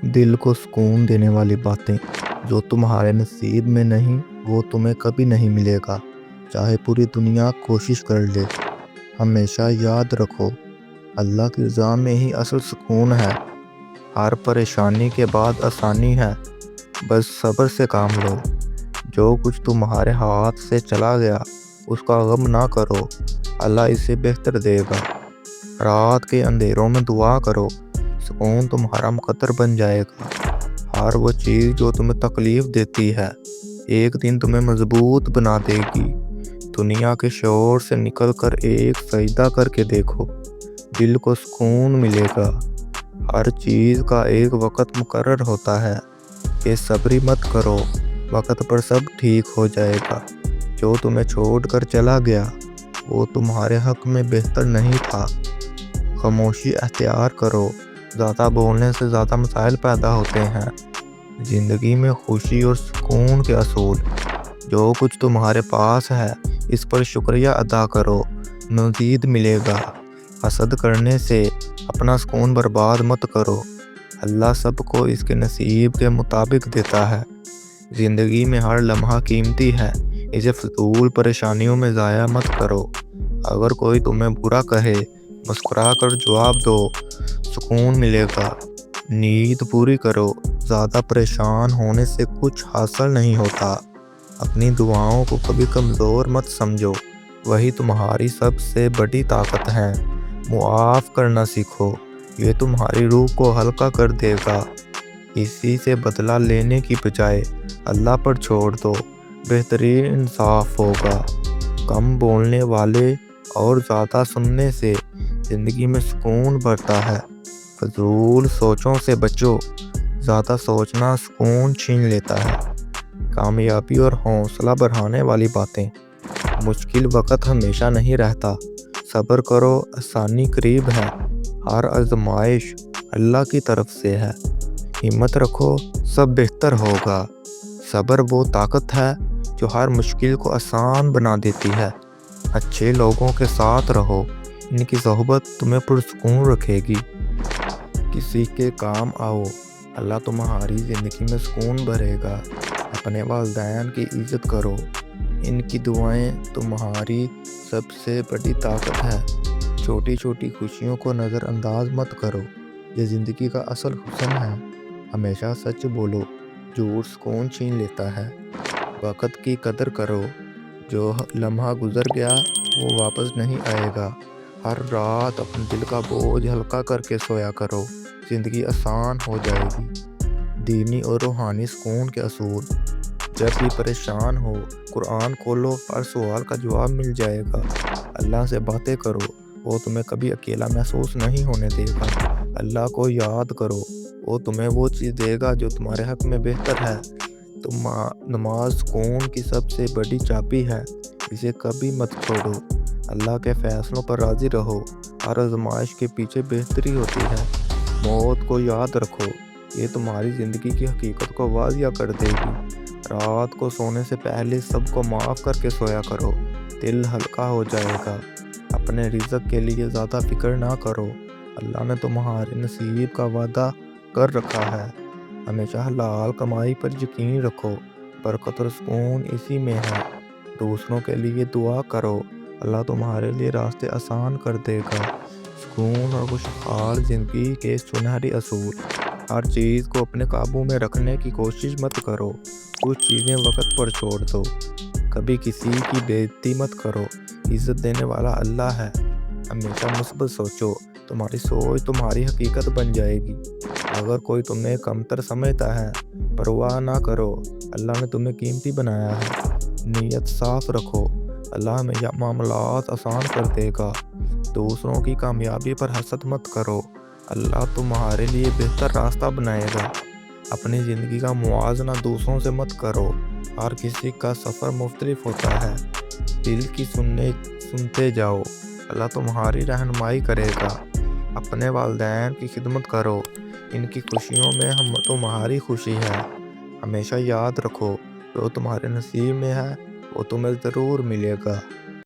دل کو سکون دینے والی باتیں جو تمہارے نصیب میں نہیں وہ تمہیں کبھی نہیں ملے گا، چاہے پوری دنیا کوشش کر لے۔ ہمیشہ یاد رکھو، اللہ کی رضا میں ہی اصل سکون ہے۔ ہر پریشانی کے بعد آسانی ہے، بس صبر سے کام لو۔ جو کچھ تمہارے ہاتھ سے چلا گیا اس کا غم نہ کرو، اللہ اسے بہتر دے گا۔ رات کے اندھیروں میں دعا کرو، سکون تمہارا مقدر بن جائے گا۔ ہر وہ چیز جو تمہیں تکلیف دیتی ہے ایک دن تمہیں مضبوط بنا دے گی۔ دنیا کے شور سے نکل کر ایک سجدہ کر کے دیکھو، دل کو سکون ملے گا۔ ہر چیز کا ایک وقت مقرر ہوتا ہے، بے صبری مت کرو، وقت پر سب ٹھیک ہو جائے گا۔ جو تمہیں چھوڑ کر چلا گیا وہ تمہارے حق میں بہتر نہیں تھا۔ خاموشی اختیار کرو، زیادہ بولنے سے زیادہ مسائل پیدا ہوتے ہیں۔ زندگی میں خوشی اور سکون کے اصول، جو کچھ تمہارے پاس ہے اس پر شکریہ ادا کرو، مزید ملے گا۔ حسد کرنے سے اپنا سکون برباد مت کرو، اللہ سب کو اس کے نصیب کے مطابق دیتا ہے۔ زندگی میں ہر لمحہ قیمتی ہے، اسے فضول پریشانیوں میں ضائع مت کرو۔ اگر کوئی تمہیں برا کہے مسکرا کر جواب دو، سکون ملے گا۔ نیند پوری کرو، زیادہ پریشان ہونے سے کچھ حاصل نہیں ہوتا۔ اپنی دعاؤں کو کبھی کمزور مت سمجھو، وہی تمہاری سب سے بڑی طاقت ہے۔ معاف کرنا سیکھو، یہ تمہاری روح کو ہلکا کر دے گا۔ کسی سے بدلہ لینے کی بجائے اللہ پر چھوڑ دو، بہترین انصاف ہوگا۔ کم بولنے والے اور زیادہ سننے سے زندگی میں سکون بڑھتا ہے۔ فضول سوچوں سے بچو، زیادہ سوچنا سکون چھین لیتا ہے۔ کامیابی اور حوصلہ بڑھانے والی باتیں، مشکل وقت ہمیشہ نہیں رہتا، صبر کرو، آسانی قریب ہے۔ ہر آزمائش اللہ کی طرف سے ہے، ہمت رکھو، سب بہتر ہوگا۔ صبر وہ طاقت ہے جو ہر مشکل کو آسان بنا دیتی ہے۔ اچھے لوگوں کے ساتھ رہو، ان کی صحبت تمہیں پرسکون رکھے گی۔ کسی کے کام آؤ، اللہ تمہاری زندگی میں سکون بھرے گا۔ اپنے والدین کی عزت کرو، ان کی دعائیں تمہاری سب سے بڑی طاقت ہے۔ چھوٹی چھوٹی خوشیوں کو نظر انداز مت کرو، یہ زندگی کا اصل حسن ہے۔ ہمیشہ سچ بولو، جھوٹ سکون چھین لیتا ہے۔ وقت کی قدر کرو، جو لمحہ گزر گیا وہ واپس نہیں آئے گا۔ ہر رات اپنے دل کا بوجھ ہلکا کر کے سویا کرو، زندگی آسان ہو جائے گی۔ دینی اور روحانی سکون کے اصول، جب بھی پریشان ہو قرآن کھولو، ہر سوال کا جواب مل جائے گا۔ اللہ سے باتیں کرو، وہ تمہیں کبھی اکیلا محسوس نہیں ہونے دے گا۔ اللہ کو یاد کرو، وہ تمہیں وہ چیز دے گا جو تمہارے حق میں بہتر ہے۔ نماز سکون کی سب سے بڑی چابی ہے، اسے کبھی مت چھوڑو۔ اللہ کے فیصلوں پر راضی رہو، ہر آزمائش کے پیچھے بہتری ہوتی ہے۔ موت کو یاد رکھو، یہ تمہاری زندگی کی حقیقت کو واضح کر دے گی۔ رات کو سونے سے پہلے سب کو معاف کر کے سویا کرو، دل ہلکا ہو جائے گا۔ اپنے رزق کے لیے زیادہ فکر نہ کرو، اللہ نے تمہارے نصیب کا وعدہ کر رکھا ہے۔ ہمیشہ حلال کمائی پر یقین رکھو، برکت اور سکون اسی میں ہے۔ دوسروں کے لیے دعا کرو، اللہ تمہارے لیے راستے آسان کر دے گا۔ سکون اور خوشحال زندگی کے سنہری اصول، ہر چیز کو اپنے قابو میں رکھنے کی کوشش مت کرو، کچھ چیزیں وقت پر چھوڑ دو۔ کبھی کسی کی بے عزتی مت کرو، عزت دینے والا اللہ ہے۔ ہمیشہ مثبت سوچو، تمہاری سوچ تمہاری حقیقت بن جائے گی۔ اگر کوئی تمہیں کمتر سمجھتا ہے پرواہ نہ کرو، اللہ نے تمہیں قیمتی بنایا ہے۔ نیت صاف رکھو، اللہ ہمیشہ معاملات آسان کر دے گا۔ دوسروں کی کامیابی پر حسد مت کرو، اللہ تمہارے لیے بہتر راستہ بنائے گا۔ اپنی زندگی کا موازنہ دوسروں سے مت کرو، ہر کسی کا سفر مختلف ہوتا ہے۔ دل کی سنتے جاؤ، اللہ تمہاری رہنمائی کرے گا۔ اپنے والدین کی خدمت کرو، ان کی خوشیوں میں تمہاری خوشی ہے۔ ہمیشہ یاد رکھو، جو تمہارے نصیب میں ہے وہ تمہیں ضرور ملے گا۔